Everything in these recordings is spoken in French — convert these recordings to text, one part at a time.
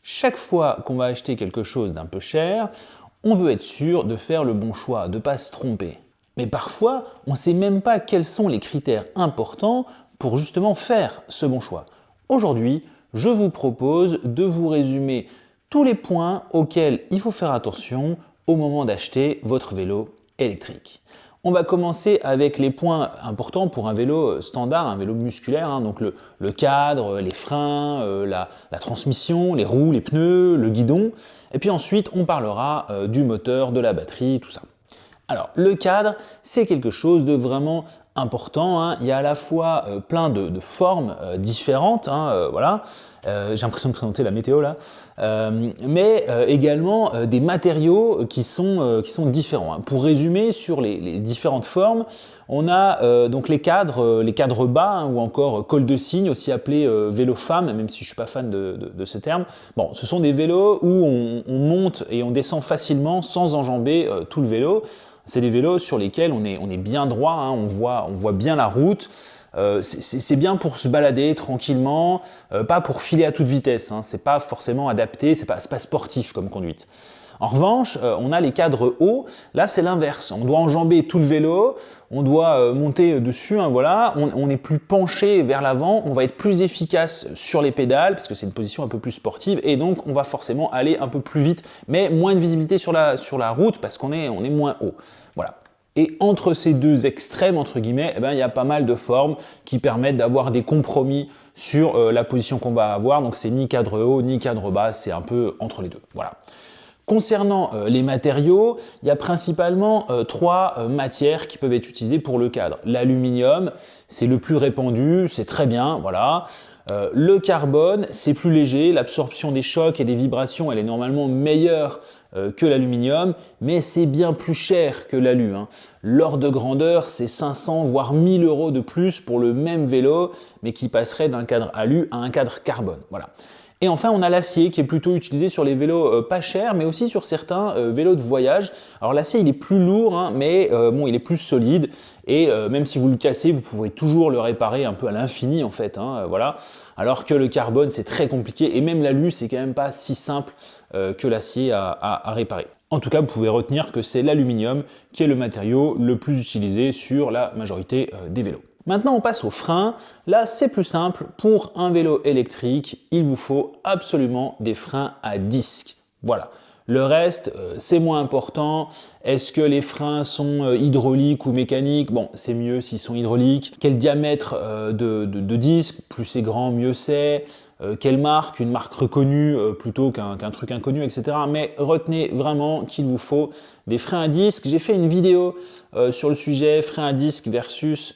Chaque fois qu'on va acheter quelque chose d'un peu cher, on veut être sûr de faire le bon choix, de ne pas se tromper. Mais parfois, on ne sait même pas quels sont les critères importants pour justement faire ce bon choix. Aujourd'hui, je vous propose de vous résumer tous les points auxquels il faut faire attention au moment d'acheter votre vélo électrique. On va commencer avec les points importants pour un vélo standard, un vélo musculaire, donc le cadre, les freins, la transmission, les roues, les pneus, le guidon. Et puis ensuite, on parlera du moteur, de la batterie, tout ça. Alors, le cadre, c'est quelque chose de vraiment important. Il y a à la fois plein de formes différentes, voilà. J'ai l'impression de présenter la météo là, mais également des matériaux qui sont différents. Pour résumer sur les différentes formes, on a donc les cadres bas ou encore col de cygne, aussi appelé vélo femme, même si je ne suis pas fan de ce terme. Bon, ce sont des vélos où on monte et on descend facilement sans enjamber tout le vélo. C'est des vélos sur lesquels on est bien droit, on voit bien la route. C'est bien pour se balader tranquillement, pas pour filer à toute vitesse. C'est pas forcément adapté, c'est pas sportif comme conduite. En revanche, on a les cadres hauts. Là, c'est l'inverse. On doit enjamber tout le vélo, on doit monter dessus. Voilà. On est plus penché vers l'avant, on va être plus efficace sur les pédales parce que c'est une position un peu plus sportive et donc on va forcément aller un peu plus vite, mais moins de visibilité sur la route parce qu'on est moins haut. Voilà. Et entre ces deux extrêmes, entre guillemets, il y a pas mal de formes qui permettent d'avoir des compromis sur la position qu'on va avoir. Donc c'est ni cadre haut ni cadre bas, c'est un peu entre les deux. Voilà. Concernant les matériaux, il y a principalement trois matières qui peuvent être utilisées pour le cadre. L'aluminium, c'est le plus répandu, c'est très bien, voilà. Le carbone, c'est plus léger, l'absorption des chocs et des vibrations, elle est normalement meilleure que l'aluminium, mais c'est bien plus cher que l'alu. L'ordre de grandeur, c'est 500 voire 1000 € de plus pour le même vélo, mais qui passerait d'un cadre alu à un cadre carbone. Voilà. Et enfin, on a l'acier qui est plutôt utilisé sur les vélos pas chers, mais aussi sur certains vélos de voyage. Alors l'acier, il est plus lourd, mais bon, il est plus solide. Et même si vous le cassez, vous pourrez toujours le réparer un peu à l'infini en fait. Voilà. Alors que le carbone, c'est très compliqué. Et même l'alu, c'est quand même pas si simple que l'acier à réparer. En tout cas, vous pouvez retenir que c'est l'aluminium qui est le matériau le plus utilisé sur la majorité des vélos. Maintenant, on passe aux freins. Là, c'est plus simple. Pour un vélo électrique, il vous faut absolument des freins à disque. Voilà. Le reste, c'est moins important. Est-ce que les freins sont hydrauliques ou mécaniques? Bon, c'est mieux s'ils sont hydrauliques. Quel diamètre de disque? Plus c'est grand, mieux c'est. Quelle marque? Une marque reconnue plutôt qu'un truc inconnu, etc. Mais retenez vraiment qu'il vous faut des freins à disque. J'ai fait une vidéo sur le sujet, freins à disque versus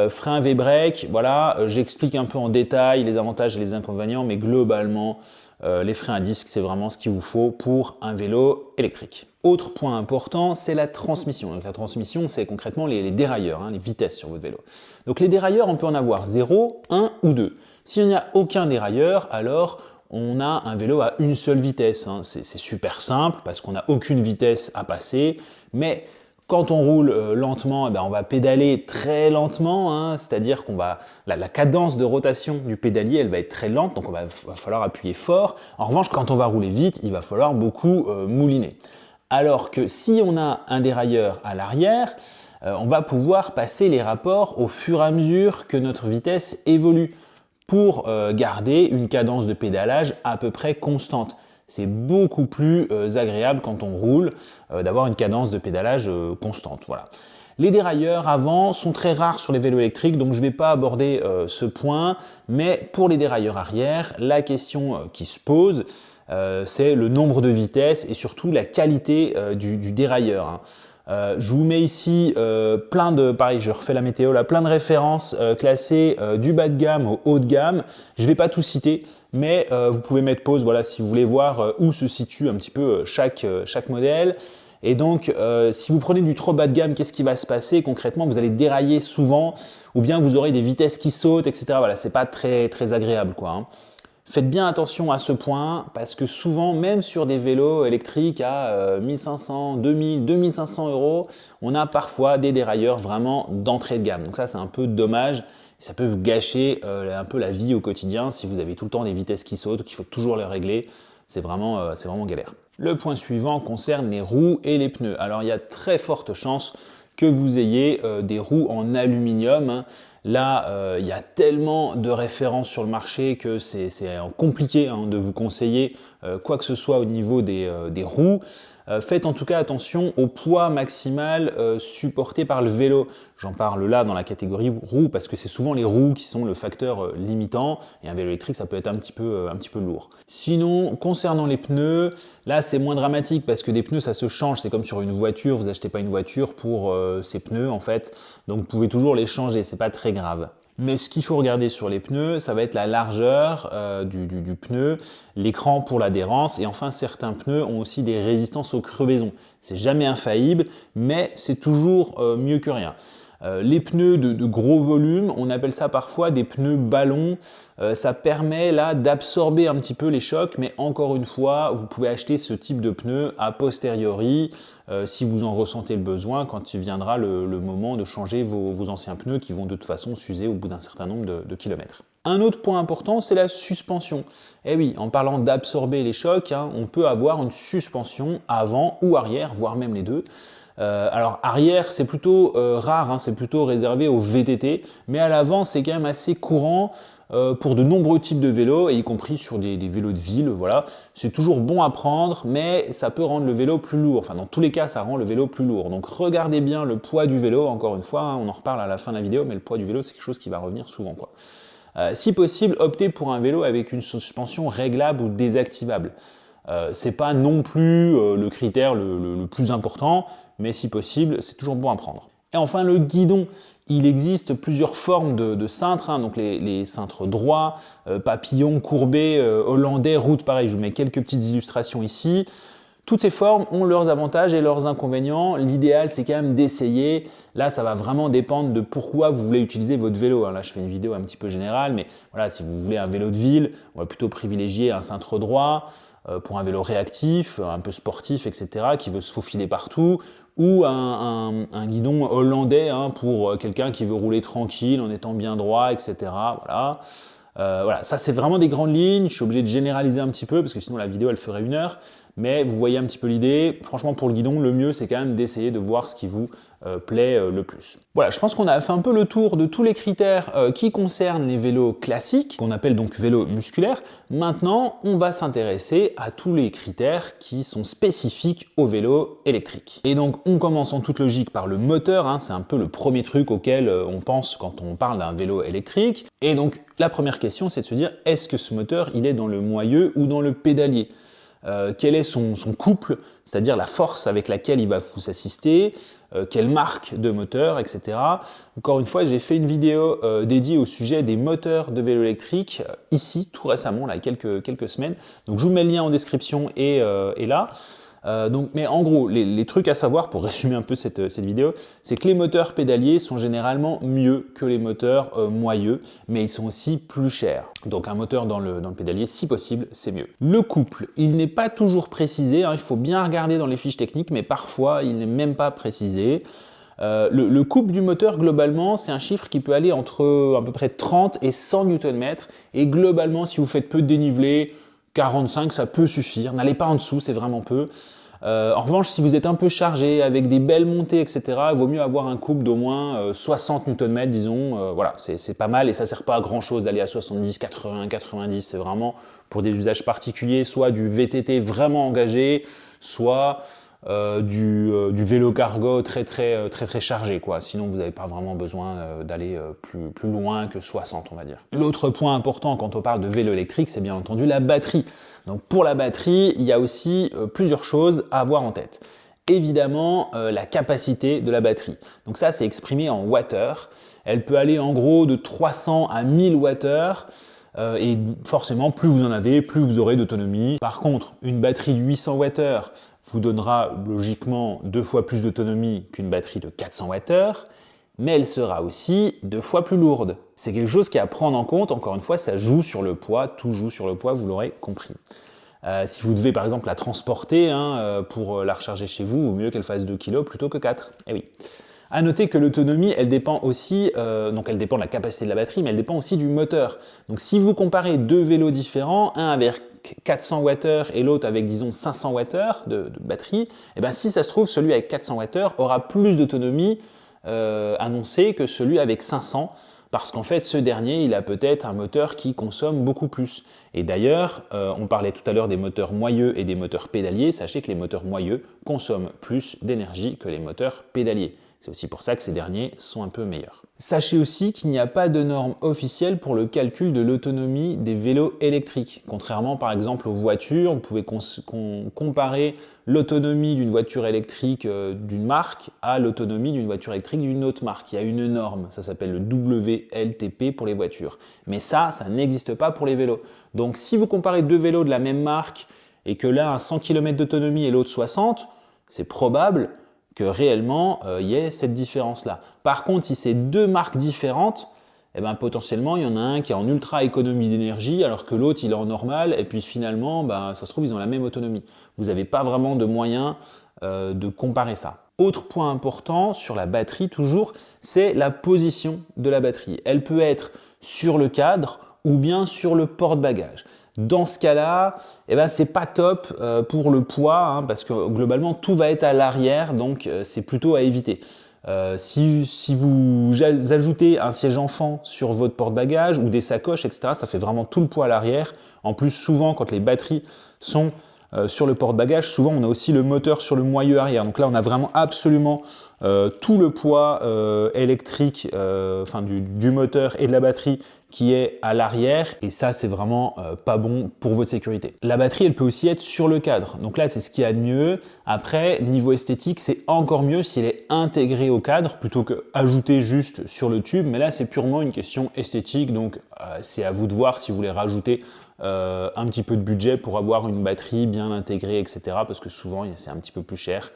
frein V-brake. Voilà, j'explique un peu en détail les avantages et les inconvénients, mais globalement, les freins à disque, c'est vraiment ce qu'il vous faut pour un vélo électrique. Autre point important, c'est la transmission. Donc, la transmission, c'est concrètement les dérailleurs, les vitesses sur votre vélo. Donc les dérailleurs, on peut en avoir 0, 1 ou 2. S'il n'y a aucun dérailleur, alors on a un vélo à une seule vitesse. C'est super simple parce qu'on n'a aucune vitesse à passer, mais quand on roule lentement, on va pédaler très lentement, c'est-à-dire qu'on va la cadence de rotation du pédalier, elle va être très lente, donc va falloir appuyer fort. En revanche, quand on va rouler vite, il va falloir beaucoup mouliner. Alors que si on a un dérailleur à l'arrière, on va pouvoir passer les rapports au fur et à mesure que notre vitesse évolue pour garder une cadence de pédalage à peu près constante. C'est beaucoup plus agréable quand on roule d'avoir une cadence de pédalage constante. Voilà. Les dérailleurs avant sont très rares sur les vélos électriques, donc je ne vais pas aborder ce point, mais pour les dérailleurs arrière, la question qui se pose, c'est le nombre de vitesses et surtout la qualité du dérailleur. Je vous mets ici pareil, je refais la météo là, plein de références classées du bas de gamme au haut de gamme. Je ne vais pas tout citer, mais vous pouvez mettre pause voilà, si vous voulez voir où se situe un petit peu chaque modèle. Et donc, si vous prenez du trop bas de gamme, qu'est-ce qui va se passer? Concrètement, vous allez dérailler souvent, ou bien vous aurez des vitesses qui sautent, etc. Voilà, c'est pas très, très agréable, quoi. Faites bien attention à ce point parce que souvent, même sur des vélos électriques à 1500, 2000, 2500 €, on a parfois des dérailleurs vraiment d'entrée de gamme. Donc ça, c'est un peu dommage. Ça peut vous gâcher un peu la vie au quotidien si vous avez tout le temps des vitesses qui sautent, qu'il faut toujours les régler. c'est vraiment galère. Le point suivant concerne les roues et les pneus. Alors il y a très forte chance que vous ayez des roues en aluminium, hein. Là, il y a tellement de références sur le marché que c'est compliqué, hein, de vous conseiller quoi que ce soit au niveau des roues. Faites en tout cas attention au poids maximal supporté par le vélo. J'en parle là dans la catégorie roues parce que c'est souvent les roues qui sont le facteur limitant et un vélo électrique ça peut être un petit peu lourd. Sinon, concernant les pneus, là c'est moins dramatique parce que des pneus ça se change, c'est comme sur une voiture, vous achetez pas une voiture pour ses pneus en fait, donc vous pouvez toujours les changer, c'est pas très grave. Mais ce qu'il faut regarder sur les pneus, ça va être la largeur du pneu, l'écran pour l'adhérence et enfin certains pneus ont aussi des résistances aux crevaisons. C'est jamais infaillible, mais c'est toujours mieux que rien. Les pneus de gros volume, on appelle ça parfois des pneus ballons. Ça permet là d'absorber un petit peu les chocs, mais encore une fois, vous pouvez acheter ce type de pneus a posteriori si vous en ressentez le besoin quand il viendra le moment de changer vos anciens pneus qui vont de toute façon s'user au bout d'un certain nombre de kilomètres. Un autre point important, c'est la suspension. Eh oui, en parlant d'absorber les chocs, hein, on peut avoir une suspension avant ou arrière, voire même les deux. Alors arrière c'est plutôt rare, hein, c'est plutôt réservé aux VTT, mais à l'avant c'est quand même assez courant pour de nombreux types de vélos, et y compris sur des vélos de ville, voilà. C'est toujours bon à prendre, mais ça peut rendre le vélo plus lourd, enfin dans tous les cas ça rend le vélo plus lourd. Donc regardez bien le poids du vélo, encore une fois, hein, on en reparle à la fin de la vidéo, mais le poids du vélo c'est quelque chose qui va revenir souvent, quoi. Si possible, optez pour un vélo avec une suspension réglable ou désactivable. C'est pas non plus le critère le plus important, mais si possible, c'est toujours bon à prendre. Et enfin, le guidon. Il existe plusieurs formes de cintres, hein, donc les cintres droits, papillons, courbés, hollandais, route, pareil, je vous mets quelques petites illustrations ici. Toutes ces formes ont leurs avantages et leurs inconvénients. L'idéal, c'est quand même d'essayer. Là, ça va vraiment dépendre de pourquoi vous voulez utiliser votre vélo. Là, je fais une vidéo un petit peu générale, mais voilà, si vous voulez un vélo de ville, on va plutôt privilégier un cintre droit pour un vélo réactif, un peu sportif, etc., qui veut se faufiler partout, ou un guidon hollandais, hein, pour quelqu'un qui veut rouler tranquille en étant bien droit, etc. Voilà. Voilà, ça c'est vraiment des grandes lignes, je suis obligé de généraliser un petit peu parce que sinon la vidéo elle ferait 1 heure, mais vous voyez un petit peu l'idée. Franchement pour le guidon, le mieux c'est quand même d'essayer de voir ce qui vous plaît le plus. Voilà, je pense qu'on a fait un peu le tour de tous les critères qui concernent les vélos classiques, qu'on appelle donc vélos musculaires. Maintenant, on va s'intéresser à tous les critères qui sont spécifiques au vélo électrique. Et donc on commence en toute logique par le moteur, hein, c'est un peu le premier truc auquel on pense quand on parle d'un vélo électrique. Et donc la première question c'est de se dire, est-ce que ce moteur il est dans le moyeu ou dans le pédalier ? Quel est son couple, c'est-à-dire la force avec laquelle il va vous assister, quelle marque de moteur, etc. Encore une fois, j'ai fait une vidéo dédiée au sujet des moteurs de vélo électrique, ici, tout récemment, là, il y a quelques semaines. Donc je vous mets le lien en description et là. Mais en gros, les trucs à savoir, pour résumer un peu cette vidéo, c'est que les moteurs pédaliers sont généralement mieux que les moteurs moyeux, mais ils sont aussi plus chers. Donc un moteur dans le pédalier, si possible, c'est mieux. Le couple, il n'est pas toujours précisé, hein, il faut bien regarder dans les fiches techniques, mais parfois il n'est même pas précisé. Le couple du moteur, globalement, c'est un chiffre qui peut aller entre à peu près 30 et 100 Nm, et globalement, si vous faites peu de dénivelé, 45, ça peut suffire. N'allez pas en dessous, c'est vraiment peu. En revanche, si vous êtes un peu chargé, avec des belles montées, etc., il vaut mieux avoir un couple d'au moins 60 Nm, disons. Voilà, c'est pas mal et ça sert pas à grand chose d'aller à 70, 80, 90. C'est vraiment pour des usages particuliers, soit du VTT vraiment engagé, soit du vélo cargo très chargé, quoi. Sinon, vous n'avez pas vraiment besoin d'aller plus loin que 60, on va dire. L'autre point important quand on parle de vélo électrique, c'est bien entendu la batterie. Donc pour la batterie, il y a aussi plusieurs choses à avoir en tête. Évidemment, la capacité de la batterie. Donc ça, c'est exprimé en wattheures. Elle peut aller en gros de 300 à 1000 wattheures. Et forcément, plus vous en avez, plus vous aurez d'autonomie. Par contre, une batterie de 800 Wh vous donnera logiquement 2 fois plus d'autonomie qu'une batterie de 400 Wh, mais elle sera aussi 2 fois plus lourde. C'est quelque chose qui est à prendre en compte, encore une fois, ça joue sur le poids, tout joue sur le poids, vous l'aurez compris. Si vous devez par exemple la transporter pour la recharger chez vous, il vaut mieux qu'elle fasse 2 kg plutôt que 4. Eh oui. À noter que l'autonomie, elle dépend aussi, donc elle dépend de la capacité de la batterie, mais elle dépend aussi du moteur. Donc si vous comparez deux vélos différents, un avec 400 Wh et l'autre avec, disons, 500 Wh de batterie, et bien si ça se trouve, celui avec 400 Wh aura plus d'autonomie annoncée que celui avec 500, parce qu'en fait, ce dernier, il a peut-être un moteur qui consomme beaucoup plus. Et d'ailleurs, on parlait tout à l'heure des moteurs moyeux et des moteurs pédaliers. Sachez que les moteurs moyeux consomment plus d'énergie que les moteurs pédaliers. C'est aussi pour ça que ces derniers sont un peu meilleurs. Sachez aussi qu'il n'y a pas de norme officielle pour le calcul de l'autonomie des vélos électriques. Contrairement par exemple aux voitures, vous pouvez comparer l'autonomie d'une voiture électrique d'une marque à l'autonomie d'une voiture électrique d'une autre marque. Il y a une norme, ça s'appelle le WLTP pour les voitures. Mais ça n'existe pas pour les vélos. Donc si vous comparez deux vélos de la même marque et que l'un a 100 km d'autonomie et l'autre 60, c'est probable que réellement il y ait cette différence-là. Par contre, si c'est deux marques différentes, eh ben, potentiellement, il y en a un qui est en ultra économie d'énergie, alors que l'autre, il est en normal, et puis finalement, ça se trouve, ils ont la même autonomie. Vous n'avez pas vraiment de moyen de comparer ça. Autre point important sur la batterie, toujours, c'est la position de la batterie. Elle peut être sur le cadre ou bien sur le porte-bagages. Dans ce cas-là, c'est pas top pour le poids, parce que globalement, tout va être à l'arrière, donc c'est plutôt à éviter. Si vous ajoutez un siège enfant sur votre porte-bagages ou des sacoches, etc., ça fait vraiment tout le poids à l'arrière. En plus, souvent, quand les batteries sont sur le porte-bagages, souvent on a aussi le moteur sur le moyeu arrière. Donc là, on a vraiment absolument tout le poids électrique du moteur et de la batterie qui est à l'arrière, et ça c'est vraiment pas bon pour votre sécurité. La batterie, elle peut aussi être sur le cadre, donc là c'est ce qu'il y a de mieux. Après, niveau esthétique, c'est encore mieux si elle est intégrée au cadre plutôt que ajoutée juste sur le tube, mais là c'est purement une question esthétique, donc c'est à vous de voir si vous voulez rajouter un petit peu de budget pour avoir une batterie bien intégrée, etc. Parce que souvent c'est un petit peu plus cher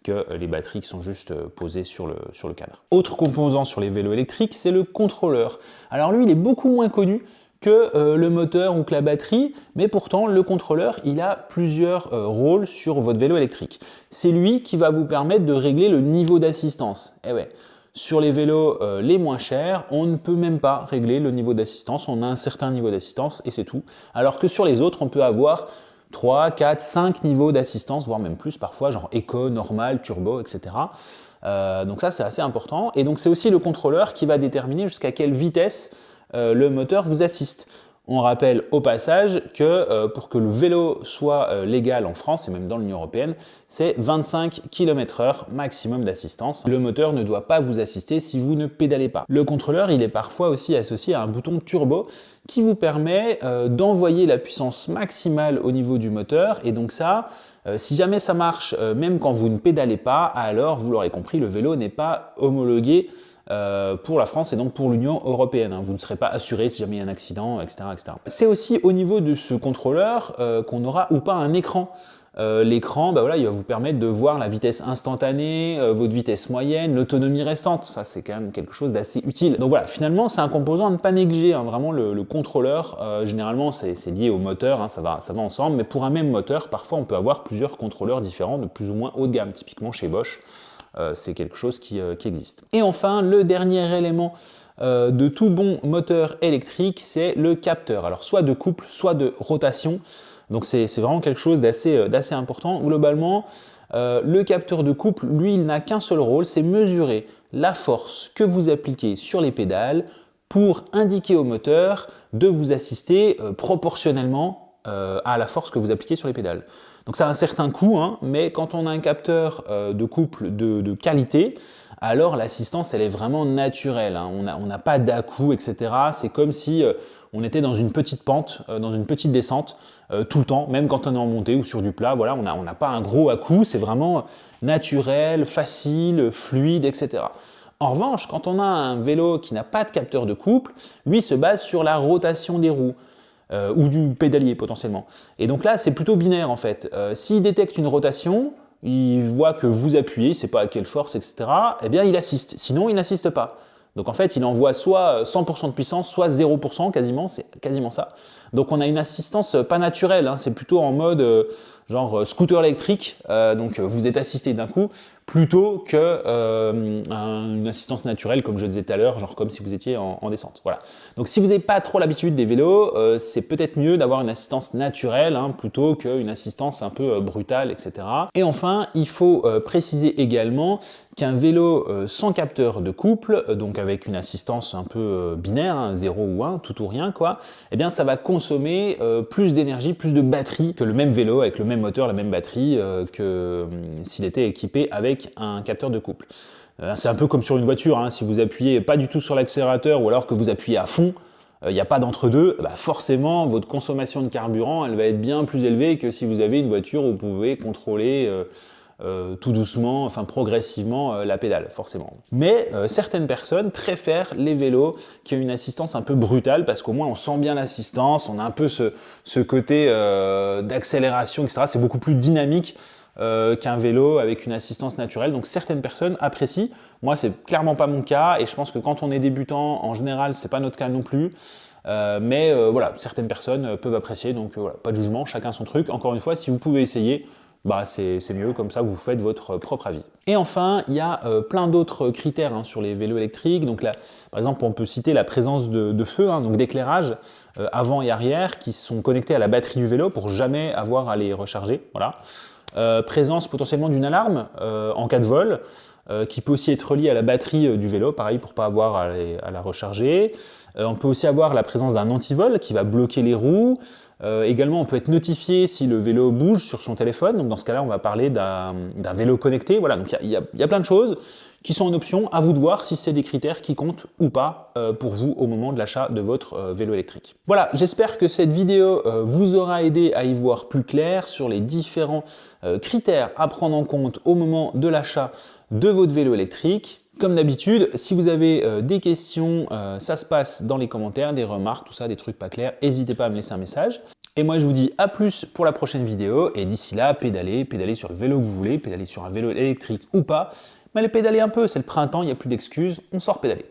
que les batteries qui sont juste posées sur le cadre. Autre composant sur les vélos électriques, c'est le contrôleur. Alors lui, il est beaucoup moins connu que le moteur ou que la batterie, mais pourtant le contrôleur, il a plusieurs rôles sur votre vélo électrique. C'est lui qui va vous permettre de régler le niveau d'assistance. Eh ouais. Sur les vélos les moins chers, on ne peut même pas régler le niveau d'assistance, on a un certain niveau d'assistance et c'est tout. Alors que sur les autres, on peut avoir 3, 4, 5 niveaux d'assistance, voire même plus parfois, genre éco, normal, turbo, etc. Donc ça, c'est assez important. Et donc c'est aussi le contrôleur qui va déterminer jusqu'à quelle vitesse le moteur vous assiste. On rappelle au passage que pour que le vélo soit légal en France et même dans l'Union européenne, c'est 25 km/h maximum d'assistance. Le moteur ne doit pas vous assister si vous ne pédalez pas. Le contrôleur, il est parfois aussi associé à un bouton turbo qui vous permet d'envoyer la puissance maximale au niveau du moteur. Et donc ça, si jamais ça marche, même quand vous ne pédalez pas, alors vous l'aurez compris, le vélo n'est pas homologué pour la France et donc pour l'Union européenne. Vous ne serez pas assuré si jamais il y a un accident, etc. etc. C'est aussi au niveau de ce contrôleur qu'on aura ou pas un écran. L'écran, il va vous permettre de voir la vitesse instantanée, votre vitesse moyenne, l'autonomie restante. Ça, c'est quand même quelque chose d'assez utile. Donc voilà, finalement, c'est un composant à ne pas négliger. Vraiment, le contrôleur, généralement, c'est lié au moteur, ça va ensemble. Mais pour un même moteur, parfois, on peut avoir plusieurs contrôleurs différents de plus ou moins haut de gamme. Typiquement chez Bosch, c'est quelque chose qui existe. Et enfin, le dernier élément de tout bon moteur électrique, c'est le capteur. Alors soit de couple, soit de rotation. Donc c'est vraiment quelque chose d'assez important. Globalement, le capteur de couple, lui, il n'a qu'un seul rôle, c'est mesurer la force que vous appliquez sur les pédales pour indiquer au moteur de vous assister proportionnellement à la force que vous appliquez sur les pédales. Donc ça a un certain coût, mais quand on a un capteur de couple de qualité, alors l'assistance, elle est vraiment naturelle. On n'a pas d'à-coups, etc. C'est comme si on était dans une petite pente, dans une petite descente, tout le temps, même quand on est en montée ou sur du plat. Voilà, on n'a pas un gros à-coup, c'est vraiment naturel, facile, fluide, etc. En revanche, quand on a un vélo qui n'a pas de capteur de couple, lui se base sur la rotation des roues. Ou du pédalier potentiellement. Et donc là, c'est plutôt binaire en fait. S'il détecte une rotation, il voit que vous appuyez, il ne sait pas à quelle force, etc., eh bien il assiste. Sinon, il n'assiste pas. Donc en fait, il envoie soit 100% de puissance, soit 0% quasiment, c'est quasiment ça. Donc on a une assistance pas naturelle, c'est plutôt en mode genre scooter électrique, donc vous êtes assisté d'un coup, plutôt qu'une assistance naturelle, comme je disais tout à l'heure, genre comme si vous étiez en descente. Voilà. Donc si vous n'avez pas trop l'habitude des vélos, c'est peut-être mieux d'avoir une assistance naturelle hein, plutôt qu'une assistance un peu brutale, etc. Et enfin, il faut préciser également qu'un vélo sans capteur de couple, donc avec une assistance un peu binaire, hein, 0 ou 1, tout ou rien, quoi, eh bien ça va consommer plus d'énergie, plus de batterie que le même vélo avec le même moteur, la même batterie que s'il était équipé avec un capteur de couple. C'est un peu comme sur une voiture, hein, si vous appuyez pas du tout sur l'accélérateur ou alors que vous appuyez à fond, il n'y a pas d'entre-deux, bah forcément votre consommation de carburant elle va être bien plus élevée que si vous avez une voiture où vous pouvez contrôler tout doucement, enfin progressivement la pédale, forcément. Mais certaines personnes préfèrent les vélos qui ont une assistance un peu brutale parce qu'au moins on sent bien l'assistance, on a un peu ce côté d'accélération, etc. C'est beaucoup plus dynamique qu'un vélo avec une assistance naturelle. Donc certaines personnes apprécient. Moi, c'est clairement pas mon cas et je pense que quand on est débutant, en général, c'est pas notre cas non plus. Mais voilà, certaines personnes peuvent apprécier. Donc voilà, pas de jugement, chacun son truc. Encore une fois, si vous pouvez essayer, bah c'est mieux, comme ça vous faites votre propre avis. Et enfin, il y a plein d'autres critères hein, sur les vélos électriques. Donc là, par exemple, on peut citer la présence de feux, hein, donc d'éclairage avant et arrière qui sont connectés à la batterie du vélo pour jamais avoir à les recharger. Voilà. Présence potentiellement d'une alarme en cas de vol, qui peut aussi être reliée à la batterie du vélo, pareil pour ne pas avoir à la recharger. On peut aussi avoir la présence d'un antivol qui va bloquer les roues. Également, on peut être notifié si le vélo bouge sur son téléphone. Donc dans ce cas-là, on va parler d'un vélo connecté. Voilà, donc il y a plein de choses qui sont en option. À vous de voir si c'est des critères qui comptent ou pas pour vous au moment de l'achat de votre vélo électrique. Voilà, j'espère que cette vidéo vous aura aidé à y voir plus clair sur les différents critères à prendre en compte au moment de l'achat de votre vélo électrique. Comme d'habitude, si vous avez des questions, ça se passe dans les commentaires, des remarques, tout ça, des trucs pas clairs, n'hésitez pas à me laisser un message. Et moi je vous dis à plus pour la prochaine vidéo, et d'ici là, pédalez sur le vélo que vous voulez, pédalez sur un vélo électrique ou pas, mais allez pédaler un peu, c'est le printemps, il n'y a plus d'excuses, on sort pédaler.